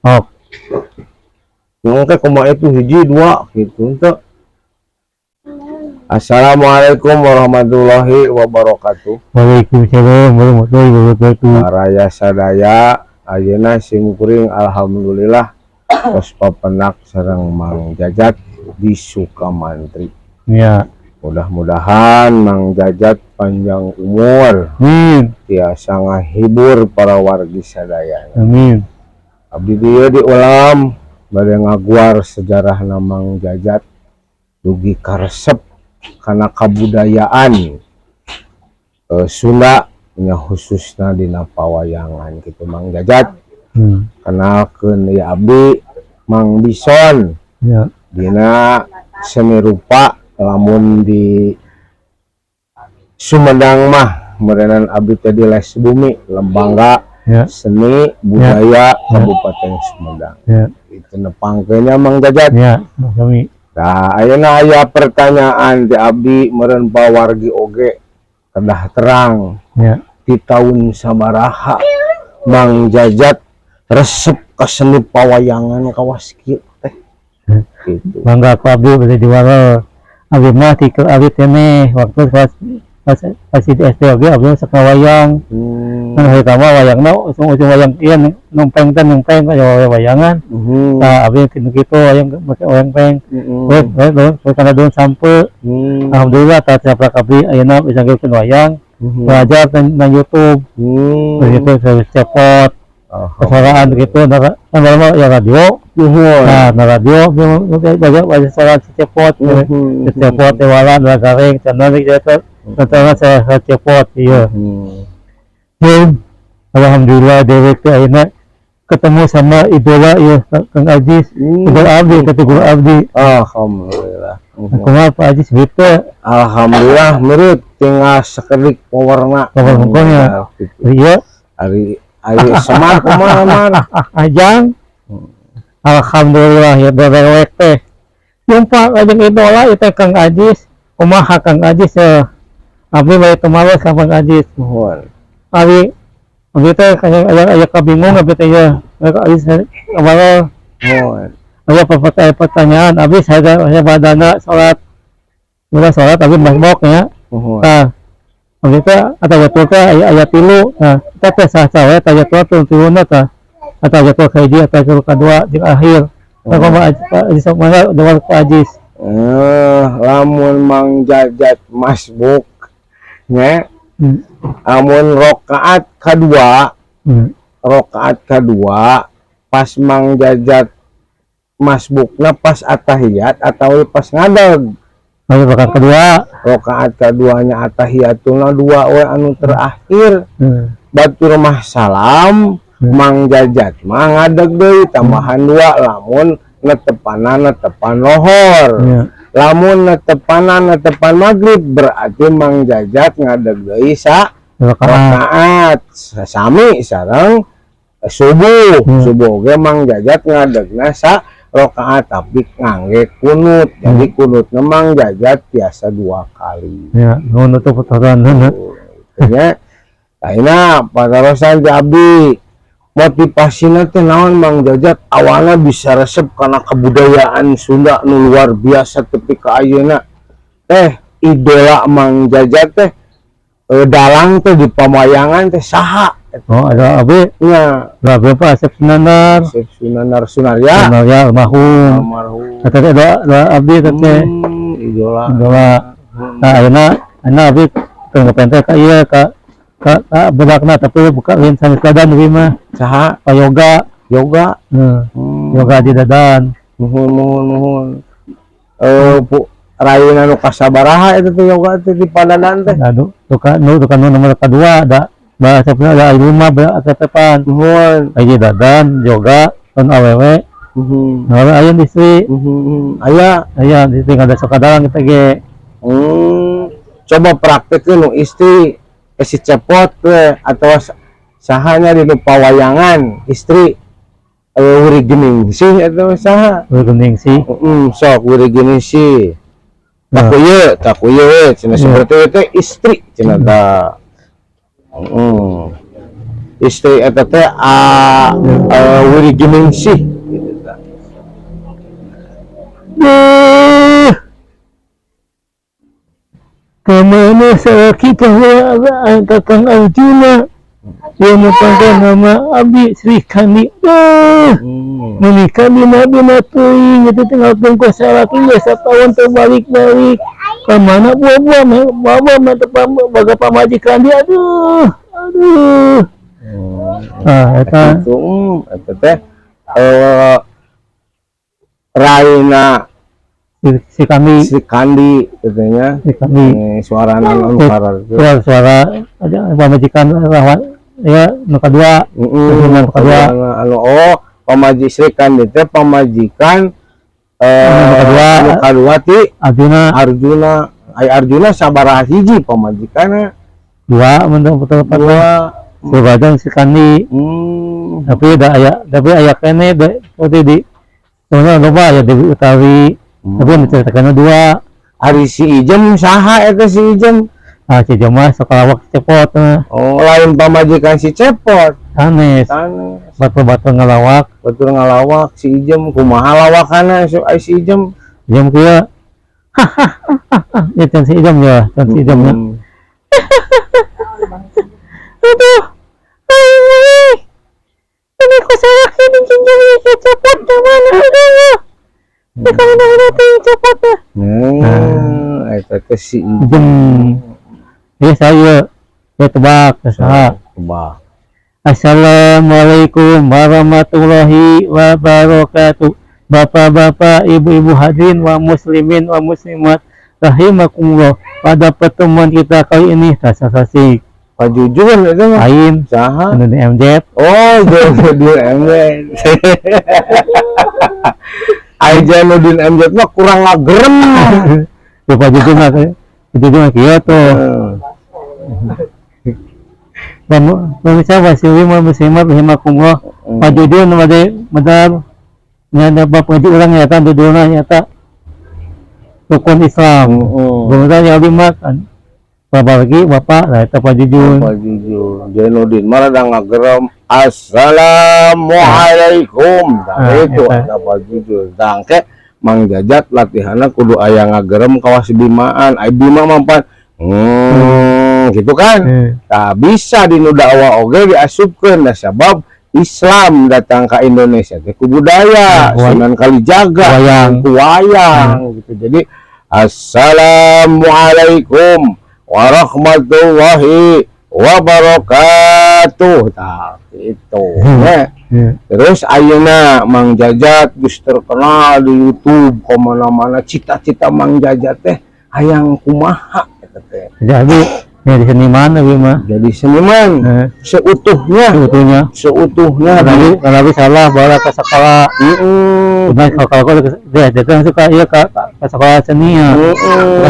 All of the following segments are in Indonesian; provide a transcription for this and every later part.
Oh, Yang teh kumaha itu hiji dua gitu teh. Assalamualaikum warahmatullahi wabarakatuh. waalaikumsalam warahmatullahi wabarakatuh. Raya sadaya ayeuna simkuring alhamdulillah tos papenak sareng Mang Jajat di Sukamantri. Ya, Mudah-mudahan Mang Jajat panjang umur, amin, tiasa ngahibur para wargi sadaya. amin. Abdi dieu di ulam bade ngaguar sejarah Mang Jajat dugi karesep karena kebudayaan Sunda nya khususna dina pawayangan gitu Mang Jajat. Kenalkeun ya abdi Mang Bison. Ya, Dina seni rupa lamun di Sumedang mah merenan abdi teh di Les Bumi Lembangga ya, Seni Budaya Kabupaten Sumedang. ya, Itu nepangkeunnya Mang Jajat. ya, kami. Nah, ayeuna aya pertanyaan di abdi meureun pawargi oge kedah terang. Ya, Di tahun sabaraha Mang Jajat resep ka seni pawayangan kawas kieu teh. Gitu. bangga aku abdi bisa diwaro. Abdi mah tikel abdi teh waktu pas di SD abdi sakawayang. Nah, pertama wayangna ujung wayang ieu numpeng aya wayangan. Nah, abdi kitu wayang make wayang peng. Terus kana doon sampe. Alhamdulillah ta siapa abdi ayeuna bisa ngeukeun wayang. Belajar na YouTube. Begitu saya cepot. Kesuaraan gitu, nah ya radio. Nah, radio banyak suara cepot. Cepot tewalan garing channel gitu. Contohnya saya cepot iya. Alhamdulillah dewek teh ayeuna ketemu sama idola ya Kang Ajis. Idola abdi kata guru abdi. Alhamdulillah. Kumaha Pak Ajis gitu. Alhamdulillah menurut tinggal sekedik pewarna. Pokoknya iya. Ari semar kumaha man. Ajang. Alhamdulillah ya dewek teh. Jumpa kajeng idola itu Kang Ajis. Kumaha Kang Ajis ya. Abdi bae temawas ka Kang Ajis. Nuhun. Abdi teh aya kabingung abdi teh ya. Ajis kemarin. Nuhun. Aya pertanyaan abdi saya badana salat. Udah salat abdi mabok ya. Nah, abdi teh atawa teh aya 3. Nah, kita teh saha teh aya 3 tah. Atau jatuh ke hiji atau kedua jeung akhir. Kumaha Ajis mana dewan ku Ajis. Lamun Mang Jajat masbuk nya amun rakaat kadua pas Mang Jajat masbukna pas atahiyat atau pas ngadeg. Rakaat kedua. Rakaat kaduanya atahiyatuna 2 we anu terakhir. Batur mah salam Mang Jajat mah ngadeg deui tambahan 2 lamun netepan lohor. Lamun netepan maghrib berarti Mang Jajat ngadeg deui rakaat sami sareng subuh. Subuh ge Mang Jajat ngadegna rakaat tapi ngangge kunut. Jadi kunutna Mang Jajat tiasa 2 kali. Ya, nuhun atuh putusan nya. Ayeuna padarosan ti abdi motivasina teh naon Mang Jajat awalnya bisa resep karena kebudayaan Sunda nu luar biasa tepi ka ayeuna teh idola Mang Jajat teh dalang teh di pamayangan teh saha? Oh, ada abdi nya berapa Asep Sunanar Sunarya almarhum kata ada abdi teh idola. Nah ayeuna abdi teu ngepente ka ieu ka budakna tapi buka lain sanes dadan deui mah Saha? yoga yoga di dadan. Nuhun. Rayeuna nu kasabaraha eta teh yoga teh di Padanan teh? Aduh, duka nomor kedua ada bahasa punya ada 5 tetepan. Nuhun. Aji dadan yoga ton awewe. Nah, aya di istri. Aya di istri ada sakadalang kita ge. Coba praktekeun nu istri si cepot we atau sahanya di pawayangan istri wuri gening si atau saha Gening sih. sok wuri gening si takuye we cenah seperti itu istri cenah ta istri eta teh wiri giningsih gitu tah. Kemana sakit Kakang Arjuna yang merupakan nama Abi Sri Kandi menikah bina-bina teuing itu tinggal tunggu syarat ya setahun terbalik-balik kemana buah-buah baga pamajikan dia aduh eta eta teh Raina si kami si Kandi katanya suara anu karar suara ada pamajikan rawat ya nu kadua anu Sri Kandi teh pamajikan anu kadua ti Arjuna Arjuna sabaraha hiji pamajikanna dua betul Badan si Kandi tapi aya kene seperti di soalnya loba ya Dewi Utawi tapi menceritakan dua ari si Ijem saha eta si Ijem si Ijem mah sekalawak cepot lain pamajikan si Cepot sanes batu ngalawak si Ijem kumaha lawakanna si Ijem kieu ya can si Ijem ya aduh ini kok salah ini jinjing ini cepot mana aduh kalau udah cepot eta teh si Ijem ya saya tebak Assalamualaikum warahmatullahi wabarakatuh. Bapak-bapak, ibu-ibu hadirin wa muslimin wa muslimat rahimakumullah. Pada pertemuan kita kali ini tasasasi Pak Jujun itu mah lain saha di MZ. Oh di MZ aja Nudin MZ mah kurang ngagerem Pak Jujun mah kieu tuh. Pemirsa muslimat rahimakumullah. Pak Jujun benar nyata bapak ngaji urang nyata duduna nyata rukun Islam. Benar ya makan. Bapak lah eta Pak Jujun. Jainuddin malah da ngagerem assalamualaikum. Itu ada Pak Jujun. Tangke Mang Jajat latihanna kudu aya ngagerem kawas bimaan. Ai bima mampan gitu kan. Nah, bisa di nu dakwah oge diasupkeun da sabab Islam datang ke Indonesia teh ku budaya Sunan Kalijaga wayang gitu. Jadi assalamualaikum warahmatullahi wabarakatuh. Tah itu. Terus ayeuna Mang Jajat geus terkenal di YouTube kemana-mana. Cita-cita Mang Jajat teh hayang kumaha eta teh. Jadi seniman lebih mah. Jadi seniman seutuhnya. Kalau salah bawa ke sekolah. Kalau dia suka iya ke sekolah seni ya.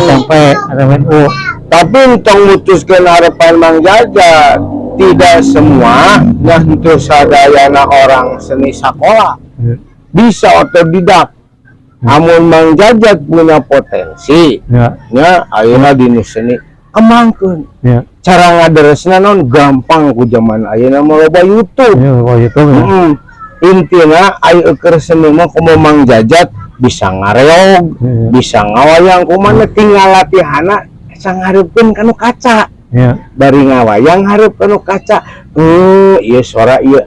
Sampai ada MNU. Tapi untuk mutuskan harapan Mang Jajat tidak semua yang itu sadayana orang seni sekolah bisa otodidak. Namun Mang Jajat punya potensi. Ya ayeuna di seni kemangkeun. Cara ngaderesna non gampang ku zaman ayeuna mah loba YouTube. Intina aya keur seni mah kumaha Mang Jajat bisa ngareog, bisa ngawayang kumaha tinggal latihanna sangareupeun kanu kaca. Bari ngawayang hareup kanu kaca. Ieu suara ieu.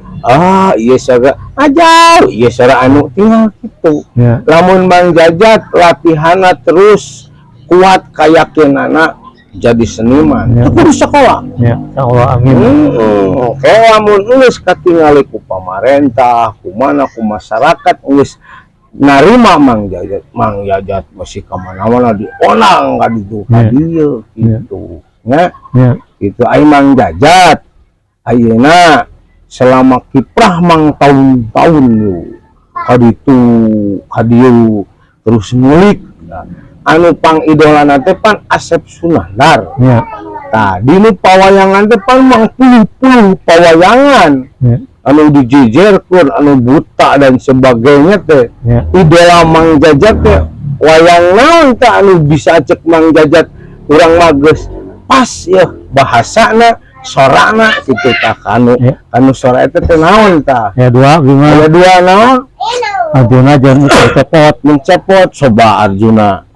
Ieu suara ajar, ieu suara anu tinggal kitu. Lamun Mang Jajat latihanna terus kuat kayakinanna jadi seniman kudu sekolah amin. Oke lamun geus katingali ku pamarentah kumana ku masyarakat geus narima Mang Jajat masih kemana-mana dionang ka ditu ka dieu kitu nya itu ai Mang Jajat ayeuna selama kiprah Mang tahun-tahun ka ditu ka dieu terus ngulik anu pang idolana teh pan Asep Sunandar. Tadi nu pawayangan teh pan mang puluh pawayangan. Anu dijejerkeun anu buta dan sebagainya teh. Idola Mang Jajat teh wayang naon teh anu bisa cek Mang Jajat urang mah geus pas ya bahasana sorana gitu tah kanu Ya. kanu sora itu teh naon tah Ya dua bima aya dua naon Arjuna jeung cepot mencepot coba Arjuna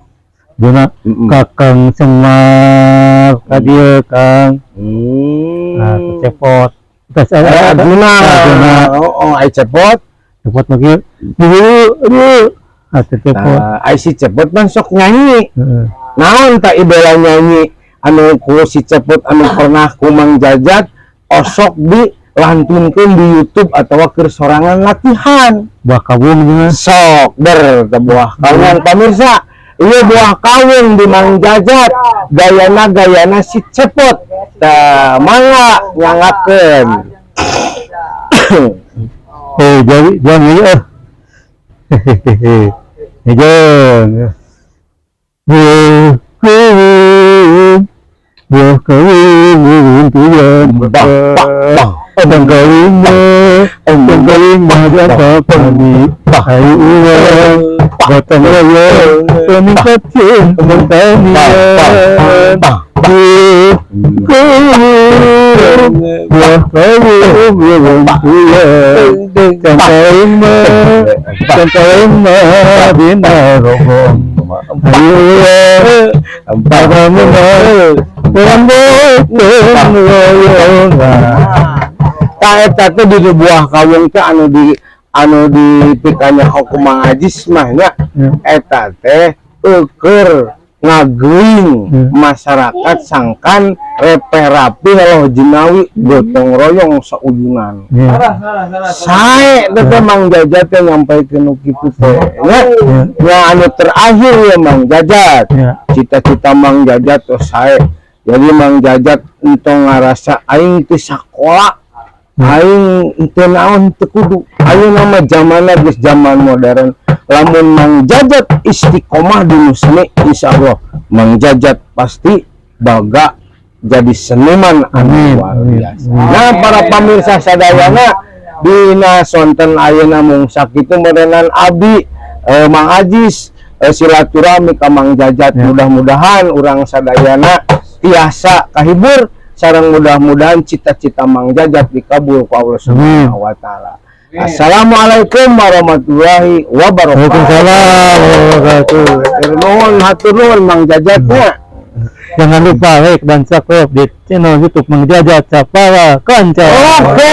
Arjuna Kakang Semar kadieu Kang nah cepot terus Arjuna oh ai cepot cepot lagi aduh cepot ai si cepot mah sok nyanyi naon tak idola nyanyi anu ku si cepot anu pernah ku Mang Jajat osok dilantunkeun di YouTube atau keur sorangan latihan buah kabung juga sok buah kawung pamirsa ieu buah kawung di Mang Jajat gayana si cepot tah mangga nyangakeun jadi jangan ya buah kawin tujuan Abang kawin dan papani ayu uang batang raya peningkat pertanian buah kawin cangkain mah bina rokong ayu uang eta teh di buah kawung teh anu dipikanya hukum Mang Ajis mah nya eta teh keur ngageuing masyarakat sangkan repeh rapi loh jinawi gotong royong saujungan sae teh Mang Jajat teh nyampaikeun nu kitu teh nya anu terakhir ya Mang Jajat cita-cita Mang Jajat teh sae jadi Mang Jajat entong ngarasa aing teh sakola aing teu naon teu kudu ayeuna mah zamanna geus zaman modern lamun Mang Jajat istiqomah di seni insyaallah Mang Jajat pasti baga jadi seniman anu luar biasa. Nah para pemirsa sadayana dina sonten ayeuna mung sakitu merenan abdi Mang Ajis silaturahmi ka Mang Jajat mudah-mudahan urang sadayana tiasa kahibur sareng mudah-mudahan cita-cita Mang Jajat dikabul ku Allah Subhanahu wa taala. Assalamualaikum warahmatullahi wabarakatuh. Waalaikumsalam warahmatullahi Hatur nuhun Mang Jajatnya. Jangan lupa like dan subscribe di channel YouTube Mang Jajat Sapara Kanca. Oke.